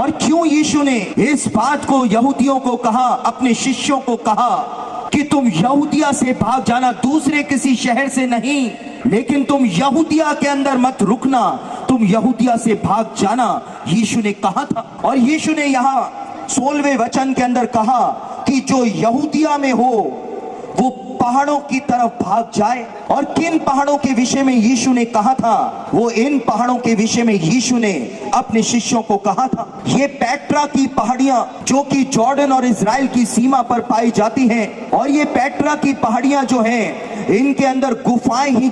और क्यों यीशु ने इस बात को यहूदियों को कहा, अपने शिष्यों को कहा कि तुम यहूदिया से भाग जाना, दूसरे किसी शहर से नहीं, लेकिन तुम यहूदिया के अंदर मत रुकना, तुम यहूदिया से भाग जाना, यीशु ने कहा था। और यीशु ने यहाँ 16वें वचन के अंदर कहा कि जो यहूदिया में हो वो पहाड़ों की तरफ भाग जाए। और किन पहाड़ों के विषय में यीशु ने कहा था? वो इन पहाड़ों के विषय में यीशु ने अपने शिष्यों को कहा था। ये पेट्रा की पहाड़ियां जो कि जॉर्डन और इजराइल की सीमा पर पाई जाती हैं, और ये पेट्रा की पहाड़ियां जो हैं इनके अंदर गुफाएं ही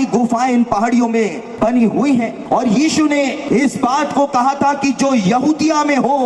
गुफाएं इन पहाड़ियों में बनी हुई हैं। और यीशु ने इस बात को कहा था कि जो यहूदिया में हो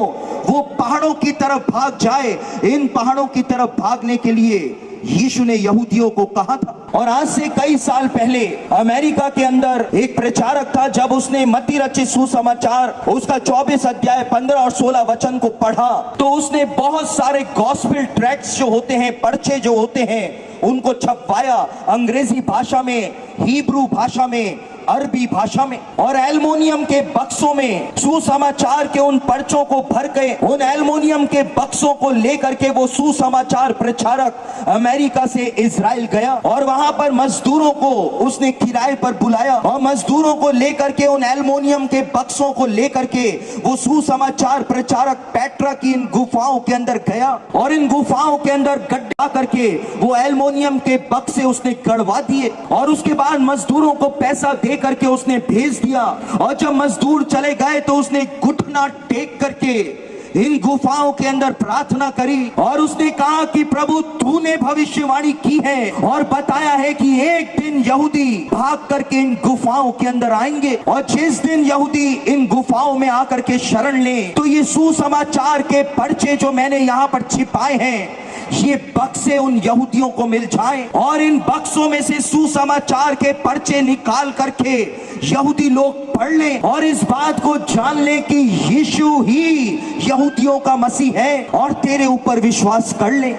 वो पहाड़ों की तरफ भाग जाए। इन पहाड़ों की तरफ भागने के लिए यीशु ने यहूदियों को कहा था। और आज से कई साल पहले अमेरिका के अंदर एक प्रचारक था, जब उसने मत्ती रचित सुसमाचार उसका 24 अध्याय 15 और 16 वचन को पढ़ा तो उसने बहुत सारे गॉस्पेल ट्रैक्ट्स जो होते हैं, पर्चे जो होते हैं, उनको छपवाया अंग्रेजी भाषा में, हिब्रू भाषा में, अरबी भाषा में। और एल्युमिनियम के बक्सों में सुसमाचार के उन पर्चों को भर के, उन एल्युमिनियम के बक्सों को लेकर के वो सुसमाचार प्रचारक अमेरिका से इजराइल गया और वहां पर मजदूरों को उसने किराए पर बुलाया और मजदूरों को लेकर के उन एल्युमिनियम के बक्सों को लेकर के वो सुसमाचार प्रचारक पेट्रा की इन गुफाओं के अंदर गया और इन गुफाओं के अंदर गड्ढा करके वो एल्युमिनियम के बक्से उसने गड़वा दिए और उसके बाद मजदूरों को पैसा दे करके उसने भेज दिया। और जब मजदूर चले गए तो उसने घुटना टेक करके इन गुफाओं के अंदर प्रार्थना करी और उसने कहा कि प्रभु तूने भविष्यवाणी की है और बताया है कि एक दिन यहूदी भाग करके इन गुफाओं के अंदर आएंगे और जिस दिन यहूदी इन गुफाओं में आकर के शरण ले तो ये सुसमाचार के पर्चे जो मैंने यहाँ पर छिपाए हैं ये बक्से उन यहूदियों को मिल जाए और इन बक्सों में से सुसमाचार के पर्चे निकाल करके यहूदी लोग पढ़ लें और इस बात को जान लें कि यीशु ही यहूदियों का मसीह है और तेरे ऊपर विश्वास कर लें।